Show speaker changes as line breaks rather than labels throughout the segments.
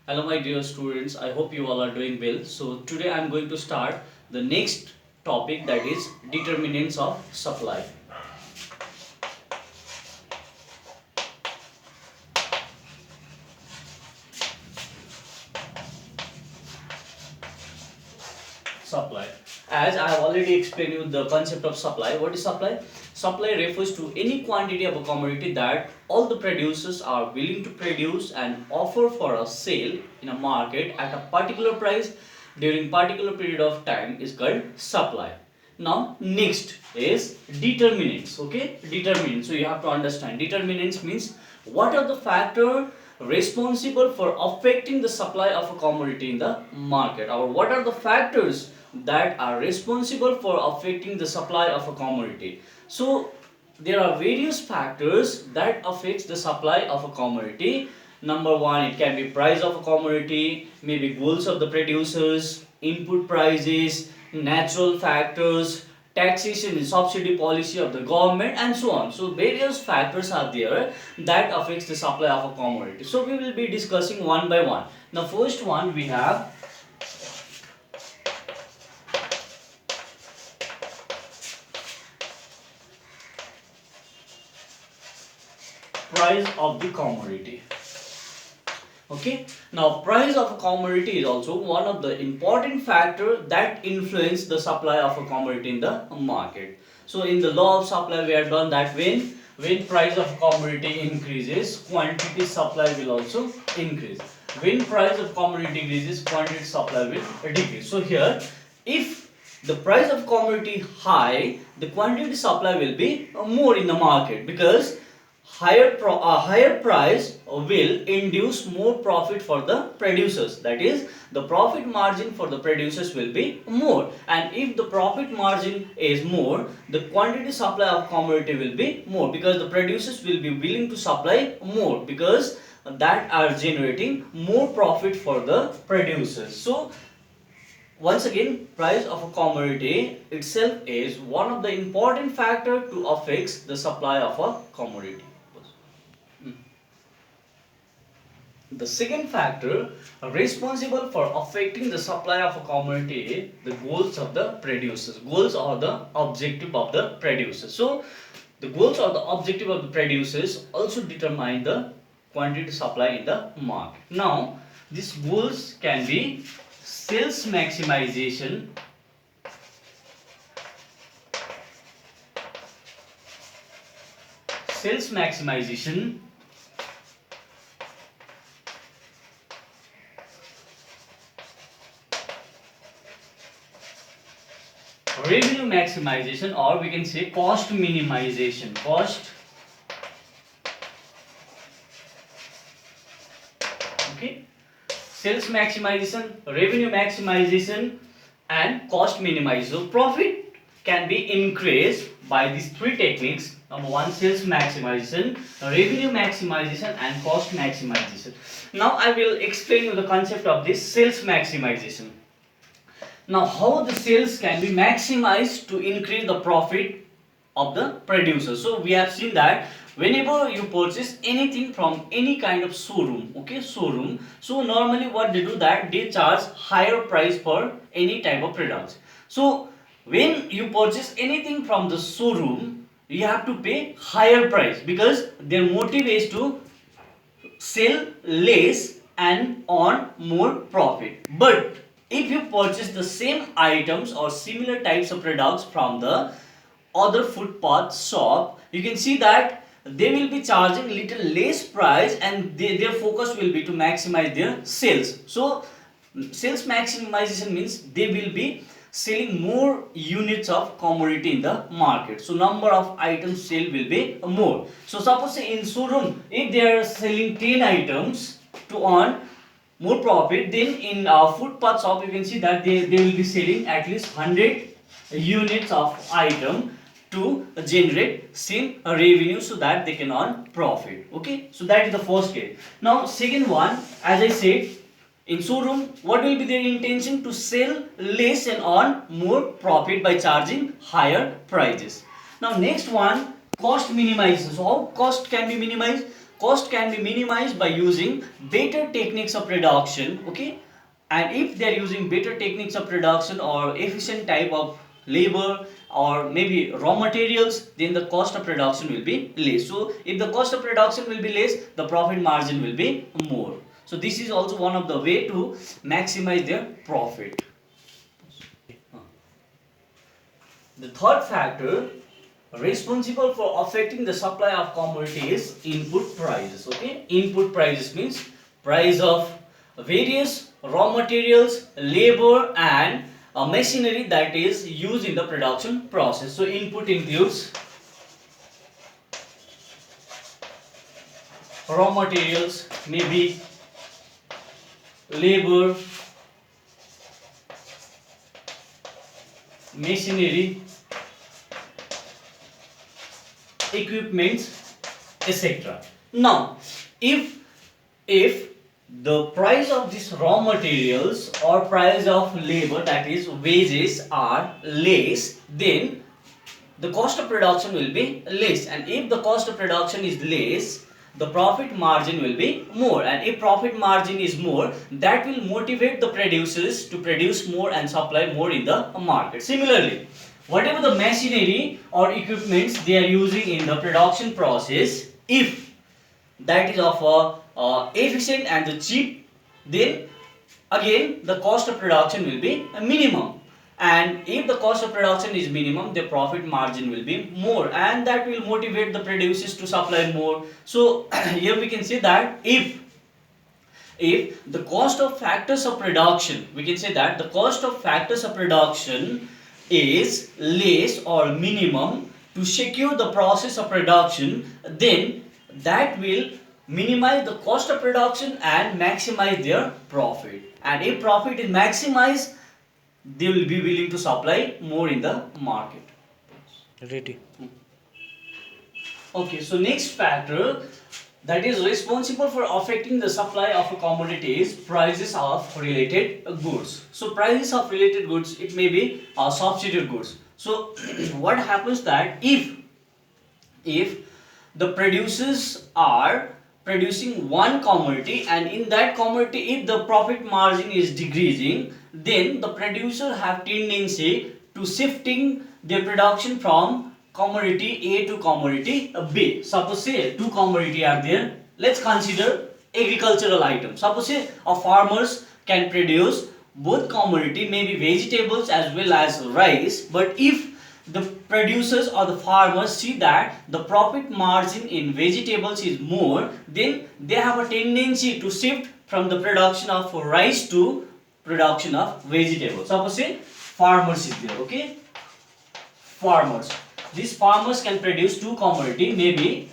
Hello, my dear students. I hope you all are doing well. So, today I am going to start the next topic, that is determinants of supply. Supply. As I have already explained you the concept of supply. What is supply? Supply refers to any quantity of a commodity that all the producers are willing to produce and offer for a sale in a market at a particular price during particular period of time is called supply. Now next is determinants. Okay, determinants. So you have to understand determinants means what are the factor responsible for affecting the supply of a commodity in the market, or what are the factors that are responsible for affecting the supply of a commodity. So there are various factors that affects the supply of a commodity. Number one, it can be price of a commodity, maybe goals of the producers, input prices, natural factors, taxation and subsidy policy of the government, and so on. So various factors are there that affects the supply of a commodity. So we will be discussing one by one. The first one we have price of the commodity. Okay, now price of a commodity is also one of the important factor that influence the supply of a commodity in the market. So in the law of supply we have done that when price of commodity increases, quantity supply will also increase. When price of commodity increases, quantity supply will decrease. So here, if the price of commodity high, the quantity supply will be more in the market, because higher price will induce more profit for the producers. That is, the profit margin for the producers will be more, and if the profit margin is more, the quantity supply of commodity will be more, because the producers will be willing to supply more, because that are generating more profit for the producers. So once again, price of a commodity itself is one of the important factor to affect the supply of a commodity. The second factor responsible for affecting the supply of a commodity, the goals of the producers. Goals are the objective of the producers. So the goals or the objective of the producers also determine the quantity supply in the market. Now these goals can be sales maximization, sales maximization, revenue maximization, or we can say cost minimization. Okay, sales maximization, revenue maximization, and cost minimization. So profit can be increased by these three techniques. Number one, sales maximization, revenue maximization, and cost maximization. Now I will explain you the concept of this sales maximization. Now how the sales can be maximized to increase the profit of the producer. So we have seen that whenever you purchase anything from any kind of showroom, okay, showroom, so normally what they do, that they charge higher price for any type of products. So when you purchase anything from the showroom, you have to pay higher price, because their motive is to sell less and earn more profit. But if you purchase the same items or similar types of products from the other footpath shop, you can see that they will be charging little less price, and their focus will be to maximize their sales. So sales maximization means they will be selling more units of commodity in the market, so number of items sold will be more. So suppose in showroom, if they are selling 10 items to earn more profit, then in footpath shop you can see that they will be selling at least 100 units of item to generate same revenue, so that they can earn profit. Okay, so that is the first case. Now second one, as I said, in showroom, what will be their intention? To sell less and earn more profit by charging higher prices. Now next one, cost minimization. So how cost can be minimized? cost can be minimized by using better techniques of production. Okay, and if they are using better techniques of production or efficient type of labor or maybe raw materials, then the cost of production will be less. So if the cost of production will be less, the profit margin will be more. So this is also one of the way to maximize their profit. The third factor responsible for affecting the supply of commodity is input prices. Okay, input prices means price of various raw materials, labor and machinery that is used in the production process. So input includes raw materials, maybe labor, machinery, equipments, etc. Now, if the price of these raw materials or price of labor, that is wages, are less, then the cost of production will be less, and if the cost of production is less, the profit margin will be more, and if profit margin is more, that will motivate the producers to produce more and supply more in the market. Similarly, whatever the machinery or equipments they are using in the production process, if that is of efficient and the cheap, then again the cost of production will be a minimum, and if the cost of production is minimum, the profit margin will be more, and that will motivate the producers to supply more. So here we can say that if the cost of factors of production, we can say that the cost of factors of production is less or minimum to secure the process of production, then that will minimize the cost of production and maximize their profit. And if profit is maximized, they will be willing to supply more in the market.
Ready.
Okay, so next factor that is responsible for affecting the supply of a commodity is prices of related goods. So prices of related goods, it may be substitute goods. So what happens that if the producers are producing one commodity, and in that commodity if the profit margin is decreasing, then the producer have tendency to shifting their production from commodity A to commodity B. Suppose say two commodity are there. Let's consider agricultural item. Suppose say a farmers can produce both commodity, maybe vegetables as well as rice, but if the producers or the farmers see that the profit margin in vegetables is more, then they have a tendency to shift from the production of rice to production of vegetables. Suppose say farmers is there. Okay, farmers, these farmers can produce two commodity, maybe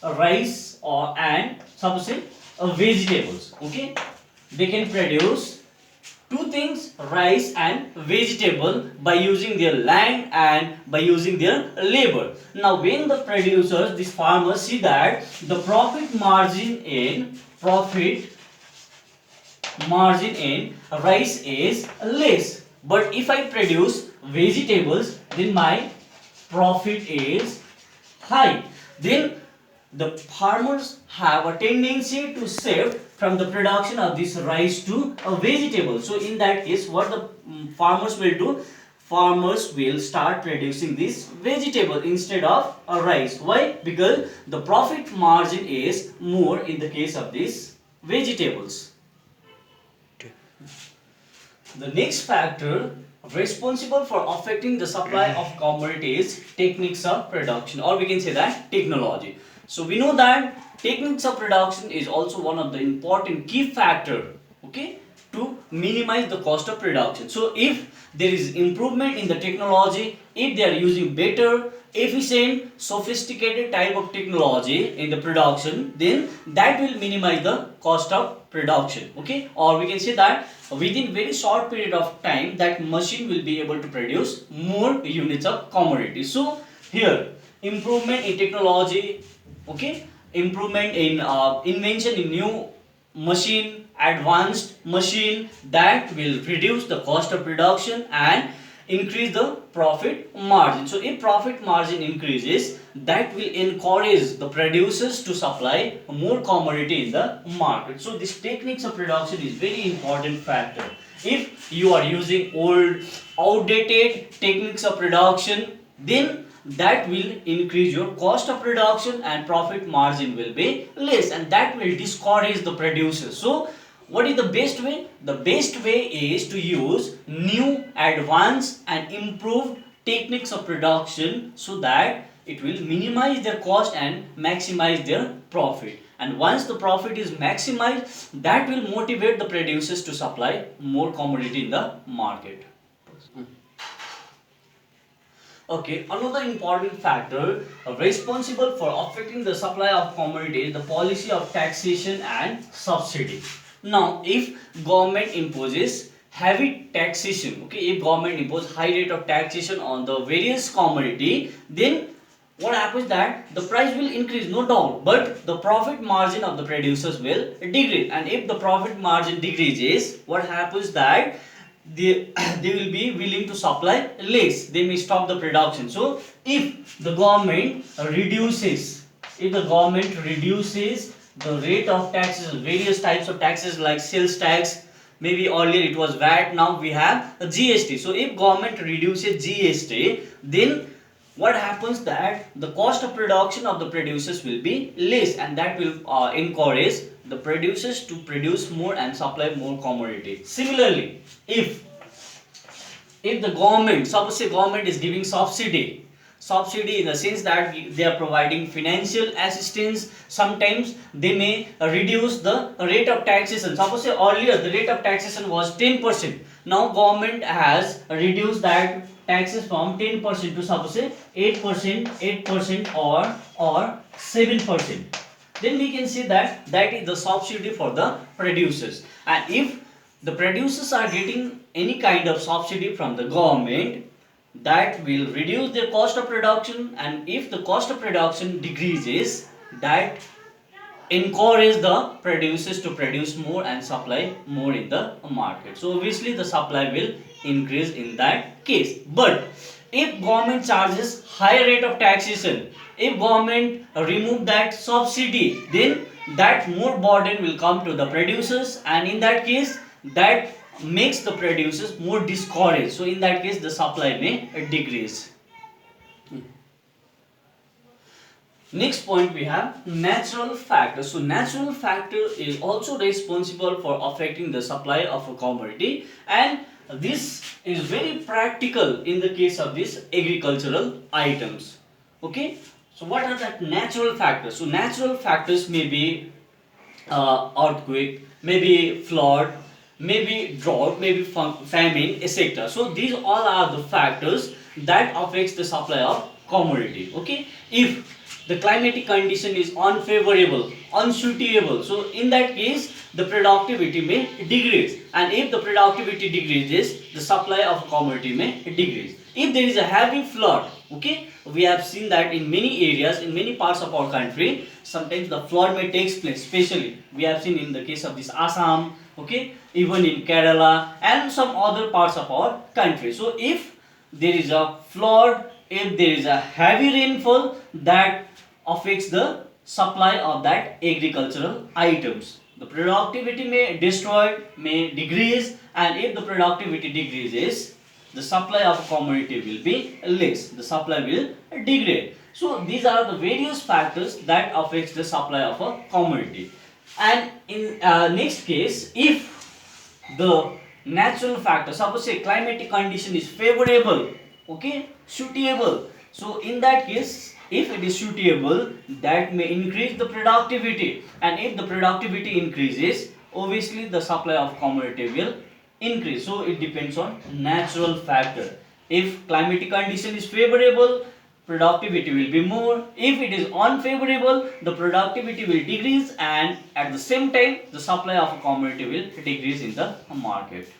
a rice or and suppose say vegetables. Okay, they can produce two things, rice and vegetable, by using their land and by using their labor. Now when the producers, these farmers, see that the profit margin in rice is less, but if I produce vegetables, then my profit is high, then the farmers have a tendency to shift from the production of this rice to a vegetable. So in that case, what the farmers will do, farmers will start producing this vegetable instead of a rice. Why? Because the profit margin is more in the case of these vegetables. The next factor responsible for affecting the supply of commodities, techniques of production, or we can say that technology. So we know that techniques of production is also one of the important key factor, okay, to minimize the cost of production. So if there is improvement in the technology, if they are using better, efficient, sophisticated type of technology in the production, then that will minimize the cost of production. Okay, or we can say that within very short period of time, that machine will be able to produce more units of commodity. So here improvement in technology, okay, improvement in invention in new machine, advanced machine, that will reduce the cost of production and increase the profit margin. So if profit margin increases, that will encourage the producers to supply more commodity in the market. So this techniques of production is very important factor. If you are using old outdated techniques of production, then that will increase your cost of production and profit margin will be less, and that will discourage the producers. So what is the best way? The best way is to use new, advanced and improved techniques of production, so that it will minimize their cost and maximize their profit. And once the profit is maximized, that will motivate the producers to supply more commodity in the market. Okay, another important factor responsible for affecting the supply of commodity is the policy of taxation and subsidy. Now, if government imposes heavy taxation, okay, if government imposes high rate of taxation on the various commodity, then what happens that the price will increase, no doubt, but the profit margin of the producers will decrease. And if the profit margin decreases, what happens that they will be willing to supply less, they may stop the production. So if the government reduces, if the government reduces the rate of taxes, various types of taxes like sales tax, maybe earlier it was VAT, now we have a GST. So if government reduces GST, then what happens that the cost of production of the producers will be less, and that will encourage the producers to produce more and supply more commodity. Similarly, if the government, suppose say government is giving subsidy in the sense that they are providing financial assistance, sometimes they may reduce the rate of taxation. Suppose say earlier the rate of taxation was 10%, now government has reduced that taxes from 10% to suppose say 8% or 7%. Then we can say that that is the subsidy for the producers. And if the producers are getting any kind of subsidy from the government, that will reduce their cost of production, and if the cost of production decreases, that encourage the producers to produce more and supply more in the market. So obviously the supply will increase in that case. But if government charges higher rate of taxation, if government remove that subsidy, then that more burden will come to the producers, and in that case that makes the producers more discouraged. So in that case the supply may decrease. Next point we have natural factor. So natural factor is also responsible for affecting the supply of a commodity, and this is very practical in the case of these agricultural items. Okay, so what are the natural factors? So natural factors may be earthquake, maybe flood, maybe drought, maybe famine, etc. So these all are the factors that affects the supply of commodity. Okay, if the climatic condition is unfavorable, unsuitable, so in that case the productivity may decrease, and if the productivity decreases, the supply of commodity may decrease. If there is a heavy flood, okay, we have seen that in many areas, in many parts of our country, sometimes the flood may take place, especially we have seen in the case of this Assam, okay, even in Kerala and some other parts of our country. So if there is a flood, if there is a heavy rainfall, that affects the supply of that agricultural items. The productivity may destroy, may decrease, and if the productivity decreases, the supply of commodity will be less, the supply will degrade. So these are the various factors that affects the supply of a commodity. And in next case, if the natural factor, suppose say climatic condition is favorable, okay, suitable, so in that case, if it is suitable, that may increase the productivity, and if the productivity increases, obviously the supply of commodity will increase. So it depends on natural factor. If climatic condition is favorable, productivity will be more. If it is unfavorable, the productivity will decrease, and at the same time the supply of commodity will decrease in the market.